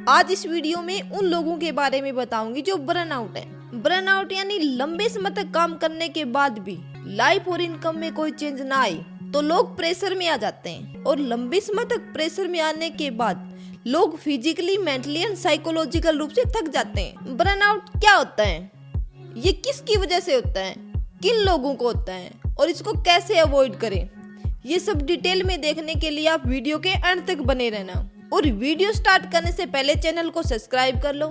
आज इस वीडियो में उन लोगों के बारे में बताऊंगी जो बर्नआउट है। बर्नआउट यानी लंबे समय तक काम करने के बाद भी लाइफ और इनकम में कोई चेंज ना आई तो लोग प्रेशर में आ जाते हैं, और लंबे समय तक प्रेशर में आने के बाद लोग फिजिकली, मेंटली एंड साइकोलॉजिकल रूप से थक जाते हैं। बर्नआउट क्या होता है, ये किसकी वजह से होता है, किन लोगों को होता है और इसको कैसे अवॉइड करें, ये सब डिटेल में देखने के लिए आप वीडियो के अंत तक बने रहना। और वीडियो स्टार्ट करने से पहले चैनल को सब्सक्राइब कर लो,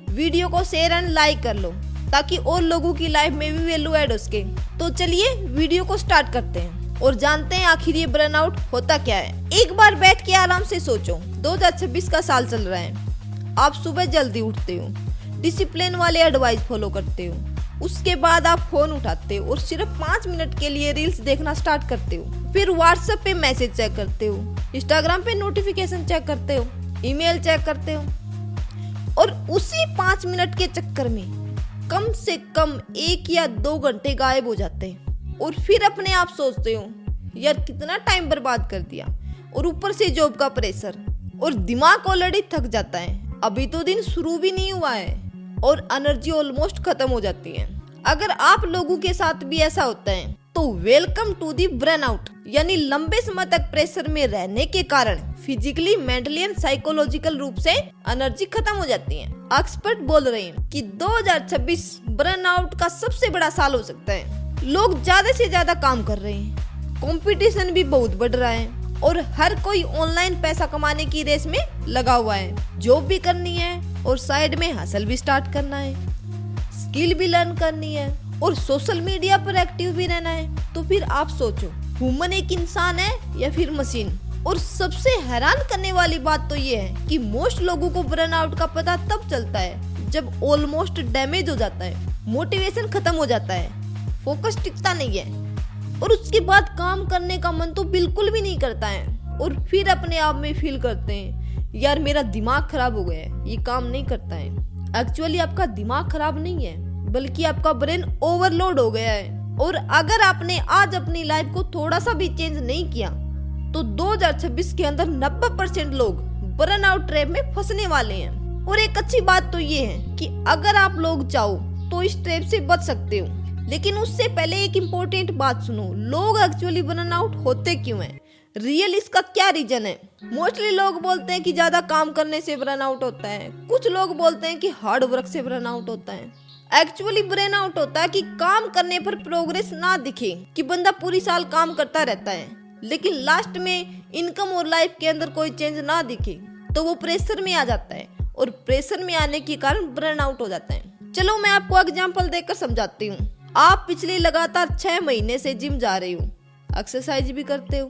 वीडियो को शेयर एंड लाइक कर लो ताकि और लोगों की लाइफ में भी वैल्यू ऐड हो सके। तो चलिए वीडियो को स्टार्ट करते हैं और जानते हैं आखिर ये बर्नआउट होता क्या है। एक बार बैठ के आराम से सोचो, 2026 का साल चल रहा है। आप सुबह जल्दी उठते हो, डिसिप्लिन वाले एडवाइस फॉलो करते हो, उसके बाद आप फोन उठाते हो और सिर्फ 5 मिनट के लिए रील्स देखना स्टार्ट करते हो। फिर व्हाट्सएप पे मैसेज चेक करते हो, इंस्टाग्राम पे नोटिफिकेशन चेक करते हो, ईमेल चेक करते हो, और उसी 5 मिनट के चक्कर में कम से कम 1 या 2 घंटे गायब हो जाते हैं। और फिर अपने आप सोचते हो यार कितना टाइम बर्बाद कर दिया, और ऊपर से जॉब का प्रेशर, और दिमाग ऑलरेडी थक जाता है, अभी तो दिन शुरू भी नहीं हुआ है और एनर्जी ऑलमोस्ट खत्म हो जाती है। अगर आप लोगों के साथ भी ऐसा होता है तो वेलकम टू दी बर्नआउट, यानी लंबे समय तक प्रेशर में रहने के कारण फिजिकली, मेंटली एंड साइकोलॉजिकल रूप से एनर्जी खत्म हो जाती है। एक्सपर्ट बोल रहे हैं कि 2026 बर्नआउट का सबसे बड़ा साल हो सकता है। लोग ज्यादा से ज्यादा काम कर रहे हैं, कंपटीशन भी बहुत बढ़ रहा है और हर कोई ऑनलाइन पैसा कमाने की रेस में लगा हुआ है। जॉब भी करनी है और साइड में हसल भी स्टार्ट करना है, स्किल भी लर्न करनी है और सोशल मीडिया पर एक्टिव भी रहना है। तो फिर आप सोचो, ह्यूमन एक इंसान है या फिर मशीन? और सबसे हैरान करने वाली बात तो ये है कि मोस्ट लोगों को बर्नआउट का पता तब चलता है जब ऑलमोस्ट डैमेज हो जाता है, मोटिवेशन खत्म हो जाता है, फोकस टिकता नहीं है और उसके बाद काम करने का मन तो बिल्कुल भी नहीं करता है। और फिर अपने आप में फील करते हैं यार मेरा दिमाग खराब हो गया है, ये काम नहीं करता है। एक्चुअली आपका दिमाग खराब नहीं है, बल्कि आपका ब्रेन ओवरलोड हो गया है। और अगर आपने आज अपनी लाइफ को थोड़ा सा भी चेंज नहीं किया तो 2026 के अंदर 90% लोग बर्नआउट ट्रैप में फंसने वाले हैं। और एक अच्छी बात तो ये है कि अगर आप लोग चाहो तो इस ट्रैप से बच सकते हो, लेकिन उससे पहले एक इम्पोर्टेंट बात सुनो, लोग एक्चुअली बर्नआउट होते क्यों हैं, रियल इसका क्या रीजन है। मोस्टली लोग बोलते हैं कि ज्यादा काम करने से बर्नआउट होता है, कुछ लोग बोलते हैं कि हार्ड वर्क से बर्नआउट होता है। एक्चुअली बर्नआउट होता है कि काम करने पर प्रोग्रेस ना दिखे, कि बंदा पूरी साल काम करता रहता है लेकिन लास्ट में इनकम और लाइफ के अंदर कोई चेंज ना दिखे तो वो प्रेशर में आ जाता है, और प्रेशर में आने के कारण बर्नआउट हो जाता है। चलो मैं आपको एग्जांपल देकर समझाती हूँ। आप पिछले लगातार 6 महीने से जिम जा रहे हो, एक्सरसाइज भी करते हो,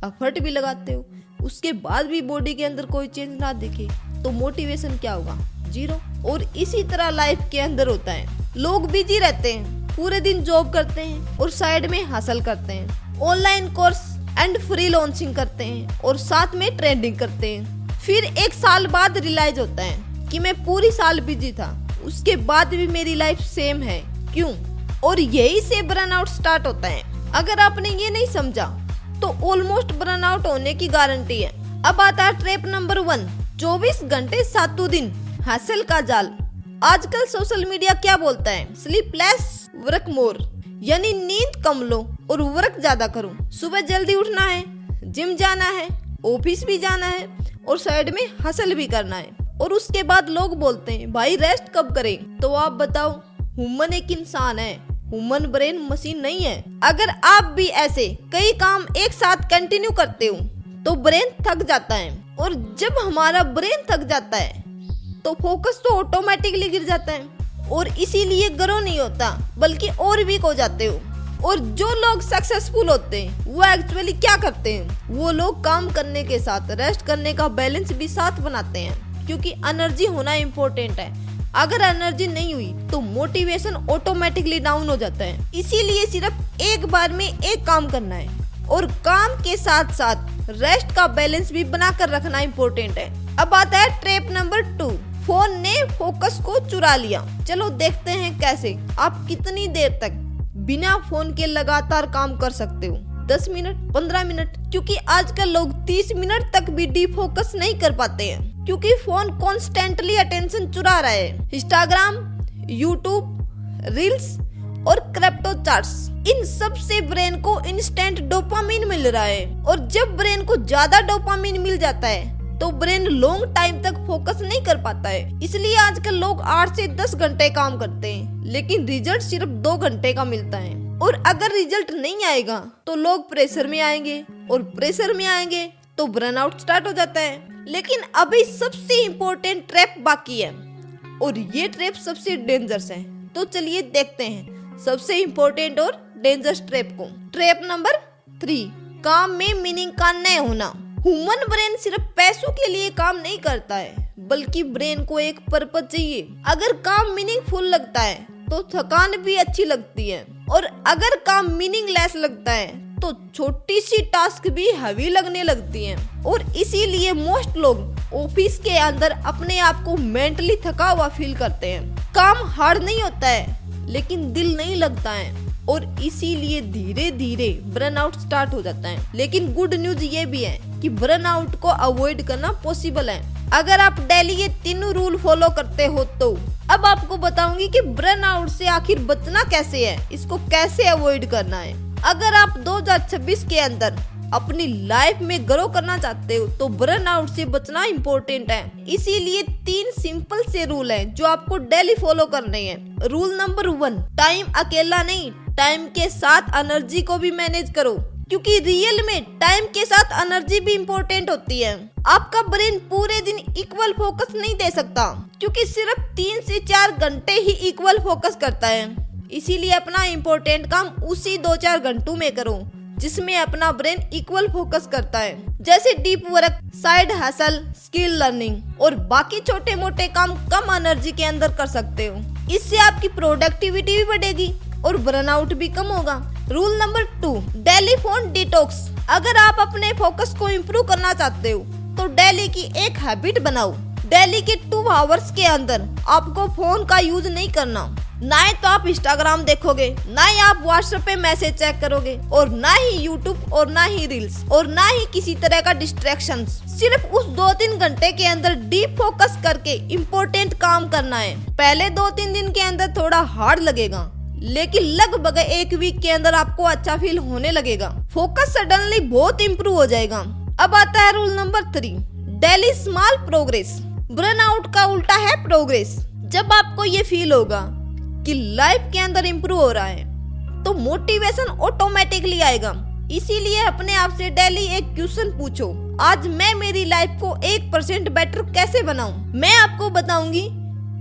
एफर्ट भी लगाते हो, उसके बाद भी बॉडी के अंदर कोई चेंज ना दिखे तो मोटिवेशन क्या होगा, 0। और इसी तरह लाइफ के अंदर होता है, लोग बिजी रहते हैं, पूरे दिन जॉब करते हैं और साइड में हासिल करते हैं, online course and free launching करते हैं और साथ में ट्रेडिंग करते हैं। फिर 1 साल बाद रियलाइज होता है कि मैं पूरी साल बिजी था, उसके बाद भी मेरी लाइफ सेम है, क्यों? और यही से बर्नआउट स्टार्ट होता है। अगर आपने ये नहीं समझा तो ऑलमोस्ट बर्नआउट होने की गारंटी है। अब आता है ट्रैप नंबर 1, 24 घंटे 7 दिन हासिल का जाल। आजकल सोशल मीडिया क्या बोलता है, स्लीप लेस वर्क मोर, यानी नींद कम लो और वर्क ज्यादा करो। सुबह जल्दी उठना है, जिम जाना है, ऑफिस भी जाना है और साइड में हसल भी करना है। और उसके बाद लोग बोलते हैं भाई रेस्ट कब करें? तो आप बताओ, ह्यूमन एक इंसान है, ह्यूमन ब्रेन मशीन नहीं है। अगर आप भी ऐसे कई काम एक साथ कंटिन्यू करते हो तो ब्रेन थक जाता है, और जब हमारा ब्रेन थक जाता है तो फोकस तो ऑटोमेटिकली गिर जाता है, और इसीलिए ग्रो नहीं होता बल्कि और वीक हो जाते हो। और जो लोग सक्सेसफुल होते हैं वो एक्चुअली क्या करते हैं, वो लोग काम करने के साथ रेस्ट करने का बैलेंस भी साथ बनाते हैं, क्योंकि एनर्जी होना इम्पोर्टेंट है। अगर एनर्जी नहीं हुई तो मोटिवेशन ऑटोमेटिकली डाउन हो जाता है। इसीलिए सिर्फ एक बार में एक काम करना है, और काम के साथ साथ रेस्ट का बैलेंस भी बनाकर रखना इम्पोर्टेंट है। अब आता है ट्रैप नंबर 2, फोन ने फोकस को चुरा लिया। चलो देखते हैं कैसे। आप कितनी देर तक बिना फोन के लगातार काम कर सकते हो, 10 मिनट, 15 मिनट, क्योंकि आजकल लोग 30 मिनट तक भी डीप फोकस नहीं कर पाते हैं। क्योंकि फोन कॉन्स्टेंटली अटेंशन चुरा रहा है। इंस्टाग्राम, यूट्यूब, रील्स और क्रिप्टो चार्ट्स, इन सब से ब्रेन को इंस्टेंट डोपामिन मिल रहा है। और जब ब्रेन को ज्यादा डोपामिन मिल जाता है तो ब्रेन लॉन्ग टाइम तक फोकस नहीं कर पाता है। इसलिए आजकल लोग 8 से 10 घंटे काम करते हैं, लेकिन रिजल्ट सिर्फ 2 घंटे का मिलता है। और अगर रिजल्ट नहीं आएगा तो लोग प्रेशर में आएंगे, और प्रेशर में आएंगे तो बर्नआउट स्टार्ट हो जाता है। लेकिन अभी सबसे इम्पोर्टेंट ट्रैप बाकी है, और ये ट्रैप सबसे डेंजरस है। तो चलिए देखते हैं सबसे इम्पोर्टेंट और डेंजरस ट्रैप को। ट्रैप नंबर 3, काम में मीनिंग का न होना। ह्यूमन ब्रेन सिर्फ पैसों के लिए काम नहीं करता है, बल्कि ब्रेन को एक पर्पज चाहिए। अगर काम मीनिंगफुल लगता है तो थकान भी अच्छी लगती है, और अगर काम मीनिंगलेस लगता है तो छोटी सी टास्क भी हैवी लगने लगती है। और इसीलिए मोस्ट लोग ऑफिस के अंदर अपने आप को मेंटली थका हुआ फील करते हैं। काम हार्ड नहीं होता है, लेकिन दिल नहीं लगता है, और इसीलिए धीरे धीरे बर्नआउट स्टार्ट हो जाता है। लेकिन गुड न्यूज ये भी है कि बर्नआउट को अवॉइड करना पॉसिबल है, अगर आप डेली ये तीनों रूल फॉलो करते हो तो। अब आपको बताऊंगी कि बर्नआउट से आखिर बचना कैसे है, इसको कैसे अवॉइड करना है। अगर आप 2026 के अंदर अपनी लाइफ में ग्रो करना चाहते हो तो बर्नआउट से बचना इम्पोर्टेंट है। इसीलिए 3 सिंपल से रूल हैं जो आपको डेली फॉलो करने हैं। रूल नंबर 1, टाइम अकेला नहीं, टाइम के साथ एनर्जी को भी मैनेज करो, क्योंकि रियल में टाइम के साथ एनर्जी भी इम्पोर्टेंट होती है। आपका ब्रेन पूरे दिन इक्वल फोकस नहीं दे सकता, क्योंकि सिर्फ 3 से 4 घंटे ही इक्वल फोकस करता है। इसीलिए अपना इम्पोर्टेंट काम उसी 2-4 घंटों में करो जिसमें अपना ब्रेन इक्वल फोकस करता है, जैसे deep work, side hustle, skill learning और बाकी छोटे मोटे काम कम एनर्जी के अंदर कर सकते हो। इससे आपकी प्रोडक्टिविटी भी बढ़ेगी और बर्नआउट भी कम होगा। Rule number 2, daily phone detox. अगर आप अपने फोकस को इम्प्रूव करना चाहते हो तो डेली की एक हैबिट बनाओ। डेली के 2 आवर्स के अंदर आपको फोन का यूज नहीं करना। ना ही तो आप इंस्टाग्राम देखोगे, ना ही आप व्हाट्सएप पे मैसेज चेक करोगे, और ना ही यूट्यूब, और ना ही रील्स, और ना ही किसी तरह का डिस्ट्रैक्शन। सिर्फ उस 2-3 घंटे के अंदर डीप फोकस करके इम्पोर्टेंट काम करना है। पहले 2-3 दिन के अंदर थोड़ा हार्ड लगेगा, लेकिन लगभग 1 वीक के अंदर आपको अच्छा फील होने लगेगा। फोकस सडनली बहुत इम्प्रूव हो जाएगा। अब आता है rule number 3, daily small progress. Burnout का उल्टा है प्रोग्रेस। जब आपको ये फील होगा कि लाइफ के अंदर इम्प्रूव हो रहा है तो मोटिवेशन ऑटोमेटिकली आएगा। इसीलिए अपने आप से डेली एक क्वेश्चन पूछो, आज मैं मेरी लाइफ को 1% बेटर कैसे बनाऊं। मैं आपको बताऊंगी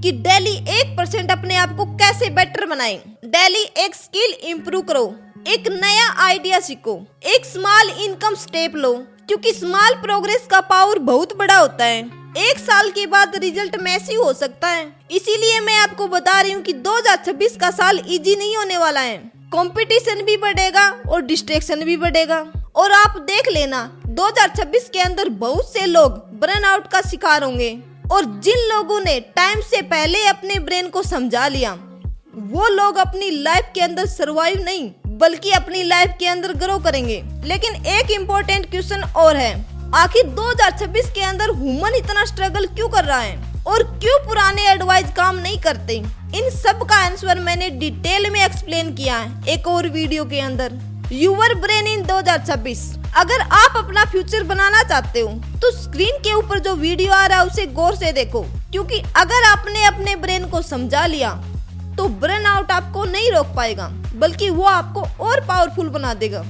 कि डेली 1% अपने आप को कैसे बेटर बनाएं। डेली एक स्किल इम्प्रूव करो, एक नया आइडिया सीखो, एक स्मॉल इनकम स्टेप लो, क्योंकि स्मॉल प्रोग्रेस का पावर बहुत बड़ा होता है। 1 साल के बाद रिजल्ट मैसी हो सकता है। इसीलिए मैं आपको बता रही हूँ कि 2026 का साल इजी नहीं होने वाला है। कंपटीशन भी बढ़ेगा और डिस्ट्रैक्शन भी बढ़ेगा। और आप देख लेना 2026 के अंदर बहुत से लोग बर्नआउट का शिकार होंगे, और जिन लोगों ने टाइम से पहले अपने ब्रेन को समझा लिया वो लोग अपनी लाइफ के अंदर सरवाइव नहीं बल्कि अपनी लाइफ के अंदर ग्रो करेंगे। लेकिन एक इम्पोर्टेंट क्वेश्चन और है, आखिर 2026 के अंदर ह्यूमन इतना स्ट्रगल क्यों कर रहा है, और क्यों पुराने एडवाइस काम नहीं करते। इन सब का आंसर मैंने डिटेल में एक्सप्लेन किया है एक और वीडियो के अंदर, यूर ब्रेन इन 2026। अगर आप अपना फ्यूचर बनाना चाहते हो तो स्क्रीन के ऊपर जो वीडियो आ रहा है उसे गौर से देखो, क्योंकि अगर आपने अपने ब्रेन को समझा लिया तो बर्नआउट आपको नहीं रोक पाएगा, बल्कि वो आपको और पावरफुल बना देगा।